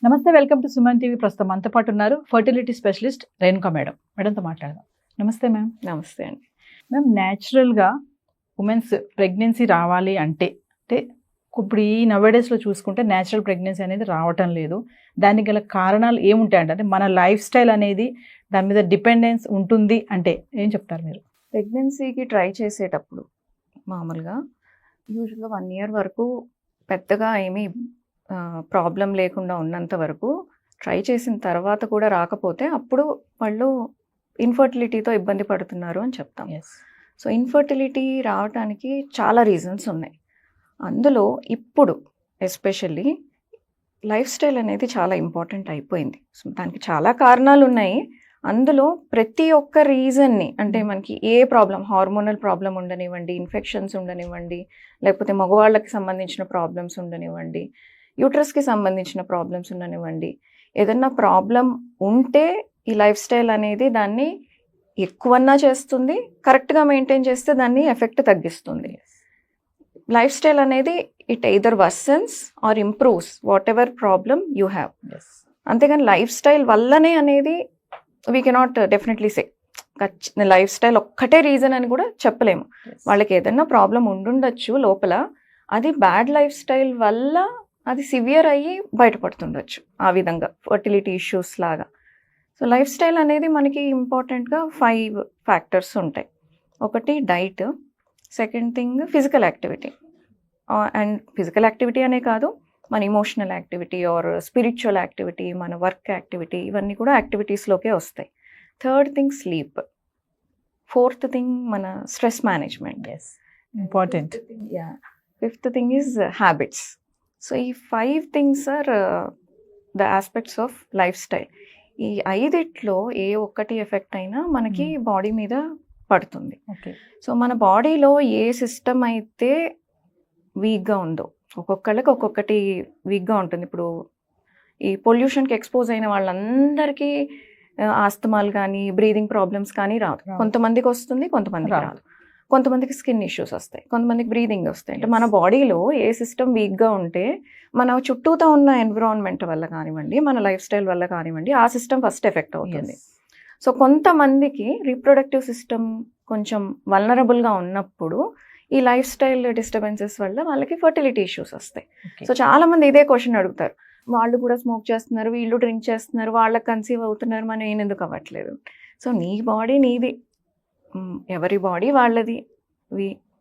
నమస్తే, welcome to Suman TV. ప్రస్తుతం మనతో పాటు ఉన్నారు ఫర్టిలిటీ స్పెషలిస్ట్ రేణుకా మేడం. మేడంతో మాట్లాడదాం. నమస్తే మ్యామ్. నమస్తే అండి. మ్యామ్, న్యాచురల్గా ఉమెన్స్ ప్రెగ్నెన్సీ రావాలి అంటే ఇప్పుడు ఈ నవేడేస్లో చూసుకుంటే న్యాచురల్ ప్రెగ్నెన్సీ అనేది రావటం లేదు. దానికి గల కారణాలు ఏముంటాయంటే, అంటే మన లైఫ్ స్టైల్ అనేది దాని మీద డిపెండెన్స్ ఉంటుంది అంటే ఏం చెప్తారు మీరు? ప్రెగ్నెన్సీకి ట్రై చేసేటప్పుడు మామూలుగా యూజువల్గా 1 year వరకు పెద్దగా ఏమీ ప్రాబ్లం లేకుండా ఉన్నంత వరకు ట్రై చేసిన తర్వాత కూడా రాకపోతే అప్పుడు వాళ్ళు ఇన్ఫర్టిలిటీతో ఇబ్బంది పడుతున్నారు అని చెప్తాం. సో ఇన్ఫర్టిలిటీ రావడానికి చాలా రీజన్స్ ఉన్నాయి. అందులో ఇప్పుడు ఎస్పెషల్లీ లైఫ్ స్టైల్ అనేది చాలా ఇంపార్టెంట్ అయిపోయింది. సో దానికి చాలా కారణాలు ఉన్నాయి. అందులో ప్రతి ఒక్క రీజన్ని, అంటే మనకి ఏ ప్రాబ్లం, హార్మోనల్ ప్రాబ్లం ఉండనివ్వండి, ఇన్ఫెక్షన్స్ ఉండనివ్వండి, లేకపోతే మగవాళ్ళకి సంబంధించిన ప్రాబ్లమ్స్ ఉండనివ్వండి, యూట్రస్కి సంబంధించిన ప్రాబ్లమ్స్ ఉండనివ్వండి, ఏదన్నా ప్రాబ్లం ఉంటే ఈ లైఫ్ స్టైల్ అనేది దాన్ని ఎక్కువన్నా చేస్తుంది, కరెక్ట్గా మెయింటైన్ చేస్తే దాన్ని ఎఫెక్ట్ తగ్గిస్తుంది. లైఫ్ స్టైల్ అనేది it either worsens or improves whatever problem you have. అంతేగాని లైఫ్ స్టైల్ వల్లనే అనేది we cannot definitely say life style ఒక్కటే రీజన్ అని కూడా చెప్పలేము. వాళ్ళకి ఏదైనా ప్రాబ్లం ఉండుండొచ్చు లోపల, అది బ్యాడ్ లైఫ్ స్టైల్ వల్ల అది సివియర్ అయ్యి బయటపడుతుండొచ్చు. ఆ విధంగా ఫర్టిలిటీ ఇష్యూస్ లాగా. సో లైఫ్ స్టైల్ అనేది మనకి ఇంపార్టెంట్గా 5 ఫ్యాక్టర్స్ ఉంటాయి. ఒకటి diet, second thing physical activity, and physical activity అనే కాదు, మన emotional activity or spiritual activity, మన వర్క్ యాక్టివిటీ, ఇవన్నీ కూడా యాక్టివిటీస్లోకే వస్తాయి. Third thing sleep, fourth thing మన stress management, important. Fifth thing is habits. So ఈ 5 things are the aspects of life style. ఈ 5 ఏ ఒక్కటి ఎఫెక్ట్ అయినా మనకి బాడీ మీద పడుతుంది. సో మన బాడీలో ఏ సిస్టమ్ అయితే వీక్గా ఉందో, ఒక్కొక్కళ్ళకి ఒక్కొక్కటి వీక్గా ఉంటుంది. ఇప్పుడు ఈ పొల్యూషన్కి ఎక్స్పోజ్ అయిన వాళ్ళందరికీ ఆస్తమాలు కానీ బ్రీదింగ్ ప్రాబ్లమ్స్ కానీ రాదు. కొంతమందికి వస్తుంది, కొంతమందికి రాదు. కొంతమందికి స్కిన్ ఇష్యూస్ వస్తాయి, కొంతమందికి బ్రీదింగ్ వస్తాయి. అంటే మన బాడీలో ఏ సిస్టమ్ వీక్గా ఉంటే మన చుట్టూతో ఉన్న ఎన్విరాన్మెంట్ వల్ల కానివ్వండి, మన లైఫ్ స్టైల్ వల్ల కానివ్వండి, ఆ సిస్టమ్ ఫస్ట్ ఎఫెక్ట్ అవుతుంది. సో కొంతమందికి రీప్రొడక్టివ్ సిస్టమ్ కొంచెం వల్నరబుల్గా ఉన్నప్పుడు ఈ లైఫ్ స్టైల్ డిస్టర్బెన్సెస్ వల్ల వాళ్ళకి ఫర్టిలిటీ ఇష్యూస్ వస్తాయి. సో చాలామంది ఇదే క్వశ్చన్ అడుగుతారు, వాళ్ళు కూడా స్మోక్ చేస్తున్నారు, వీళ్ళు డ్రింక్ చేస్తున్నారు, వాళ్ళకి కన్సీవ్ అవుతున్నారు, మనం ఏం ఎందుకు అవ్వట్లేదు? సో నీ బాడీ నీది, ఎవరి బాడీ వాళ్ళది,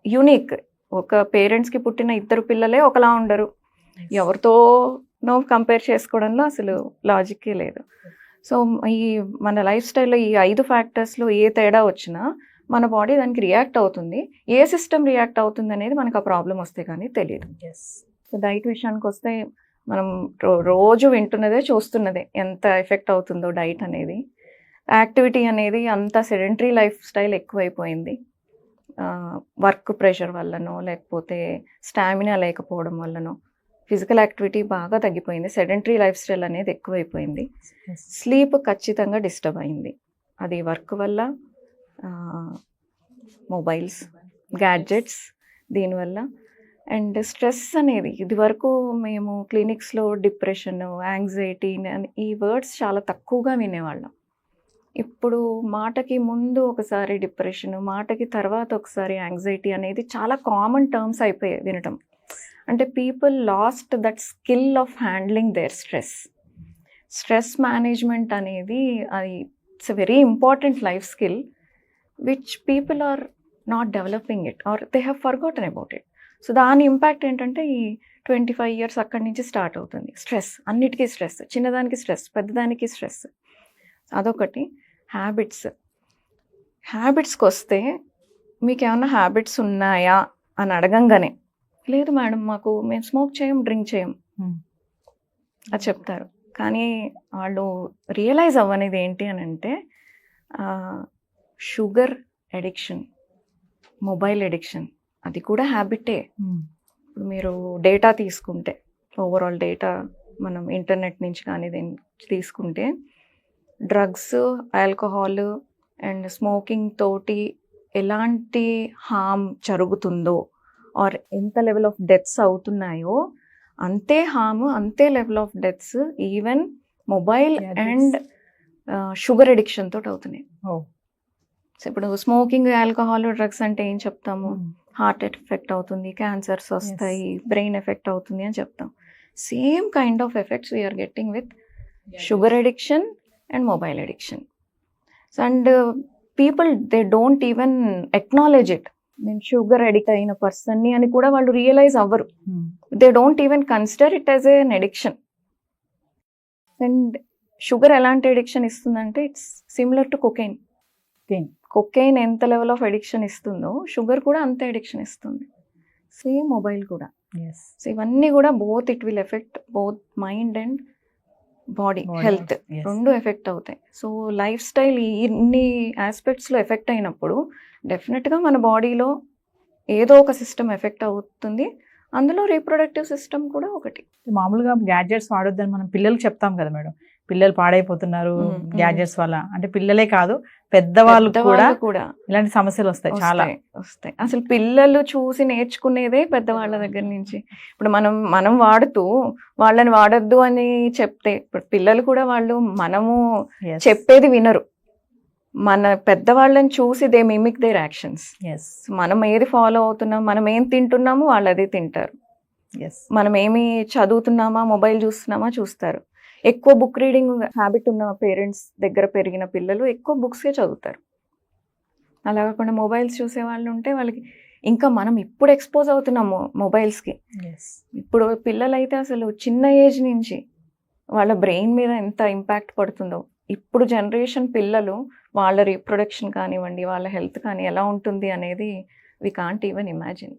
యూనిక్. ఒక పేరెంట్స్కి పుట్టిన 2 పిల్లలే ఒకలా ఉండరు, ఎవరితోనో కంపేర్ చేసుకోవడంలో అసలు లాజిక్కే లేదు. సో ఈ మన లైఫ్ స్టైల్లో ఈ 5 ఫ్యాక్టర్స్లో ఏ తేడా వచ్చినా మన బాడీ దానికి రియాక్ట్ అవుతుంది. ఏ సిస్టమ్ రియాక్ట్ అవుతుంది అనేది మనకు ఆ ప్రాబ్లం వస్తే కానీ తెలియదు. సో డైట్ విషయానికి వస్తే మనం రోజు వింటున్నదే చూస్తున్నదే ఎంత ఎఫెక్ట్ అవుతుందో డైట్ అనేది. యాక్టివిటీ అనేది అంత సెడెంటరీ లైఫ్ స్టైల్ ఎక్కువైపోయింది. వర్క్ ప్రెషర్ వల్లనో లేకపోతే స్టామినా లేకపోవడం వల్లనో ఫిజికల్ యాక్టివిటీ బాగా తగ్గిపోయింది. సెడెంటరీ లైఫ్ స్టైల్ అనేది ఎక్కువైపోయింది. స్లీప్ ఖచ్చితంగా డిస్టర్బ్ అయింది. అది వర్క్ వల్ల, మొబైల్స్, గ్యాడ్జెట్స్, దీనివల్ల. అండ్ స్ట్రెస్ అనేది ఇది వరకు మేము క్లినిక్స్లో డిప్రెషన్, యాంగ్జైటీ ఈ వర్డ్స్ చాలా తక్కువగా వినేవాళ్ళం. ఇప్పుడు మాటకి ముందు ఒకసారి డిప్రెషన్, మాటకి తర్వాత ఒకసారి యాంగ్జైటీ అనేది చాలా కామన్ టర్మ్స్ అయిపోయాయి వినటం. అంటే people lost that skill of handling their stress. Stress management అనేది అది it's a very important life skill which people are not developing it or they have forgotten about it. So దాని impact ఏంటంటే ఈ 25 years అక్కడి నుంచి start అవుతుంది. Stress, అన్నిటికీ stress, చిన్నదానికి స్ట్రెస్, పెద్దదానికి స్ట్రెస్. అదొకటి. హ్యాబిట్స్కి వస్తే మీకు ఏమన్నా హ్యాబిట్స్ ఉన్నాయా అని అడగంగానే, లేదు మేడం మేము స్మోక్ చేయం, డ్రింక్ చేయం అది చెప్తారు. కానీ వాళ్ళు రియలైజ్ అవ్వనేది ఏంటి అని అంటే షుగర్ అడిక్షన్, మొబైల్ అడిక్షన్, అది కూడా హ్యాబిటే. ఇప్పుడు మీరు డేటా తీసుకుంటే, ఓవరాల్ డేటా మనం ఇంటర్నెట్ నుంచి కానీ తీసుకుంటే, డ్రగ్స్, ఆల్కహాల్ అండ్ స్మోకింగ్ తోటి ఎలాంటి హామ్ జరుగుతుందో ఆర్ ఎంత లెవెల్ ఆఫ్ డెత్స్ అవుతున్నాయో అంతే హామ్, అంతే level of deaths even mobile Gadgets. And sugar addiction తోటి అవుతున్నాయి. ఓ సో ఇప్పుడు స్మోకింగ్, ఆల్కహాల్, డ్రగ్స్ అంటే ఏం చెప్తాము, హార్ట్ ఎఫెక్ట్ అవుతుంది, క్యాన్సర్స్ వస్తాయి, బ్రెయిన్ ఎఫెక్ట్ అవుతుంది అని చెప్తాం. Same kind of effects we are getting with sugar addiction and mobile addiction. And people they don't even acknowledge it, నేను షుగర్ అడిక్ట్ అయిన పర్సన్ని అని కూడా వాళ్ళు రియలైజ్ అవ్వరు. They don't even consider it as N addiction. And sugar ఎలాంటి addiction ఇస్తుందంటే it's similar to cocaine. Cocaine ఎంత లెవెల్ ఆఫ్ అడిక్షన్ ఇస్తుందో షుగర్ కూడా అంతే అడిక్షన్ ఇస్తుంది. సేమ్ మొబైల్ కూడా. సో ఇవన్నీ కూడా both it will effect both mind and body health, రెండు ఎఫెక్ట్ అవుతాయి. సో లైఫ్ స్టైల్ ఇన్ని ఆస్పెక్ట్స్లో ఎఫెక్ట్ అయినప్పుడు డెఫినెట్గా మన బాడీలో ఏదో ఒక సిస్టమ్ ఎఫెక్ట్ అవుతుంది. అందులో రీప్రొడక్టివ్ సిస్టమ్ కూడా ఒకటి. మామూలుగా గ్యాడ్జెట్స్ వాడొద్దని మనం పిల్లలకు చెప్తాం కదా మేడం, పిల్లలు పాడైపోతున్నారు గ్యాడ్జెట్స్ వల్ల. అంటే పిల్లలే కాదు పెద్దవాళ్ళు కూడా ఇలాంటి సమస్యలు వస్తాయి, చాలా వస్తాయి. అసలు పిల్లలు చూసి నేర్చుకునేదే పెద్దవాళ్ళ దగ్గర నుంచి. ఇప్పుడు మనం వాడుతూ వాళ్ళని వాడొద్దు అని చెప్తే ఇప్పుడు పిల్లలు కూడా వాళ్ళు మనము చెప్పేది వినరు. మన పెద్దవాళ్ళని చూసి దే మిమిక్ దేర్ యాక్షన్స్. మనం ఏది ఫాలో అవుతున్నాం, మనం ఏం తింటున్నామో వాళ్ళు అదే తింటారు. మనం ఏమి చదువుతున్నామా, మొబైల్ చూస్తున్నామా చూస్తారు. ఎక్కువ బుక్ రీడింగ్ హ్యాబిట్ ఉన్న పేరెంట్స్ దగ్గర పెరిగిన పిల్లలు ఎక్కువ బుక్సే చదువుతారు. అలా కాకుండా మొబైల్స్ చూసే వాళ్ళు ఉంటే వాళ్ళకి ఇంకా మనం ఇప్పుడు ఎక్స్పోజ్ అవుతున్నాము మొబైల్స్కి. ఇప్పుడు పిల్లలైతే అసలు చిన్న ఏజ్ నుంచి వాళ్ళ బ్రెయిన్ మీద ఎంత ఇంపాక్ట్ పడుతుందో. ఇప్పుడు జనరేషన్ పిల్లలు వాళ్ళ రీప్రొడక్షన్ కానివ్వండి, వాళ్ళ హెల్త్ కానీ ఎలా ఉంటుంది అనేది వి కాంట్ ఈవెన్ ఇమాజిన్.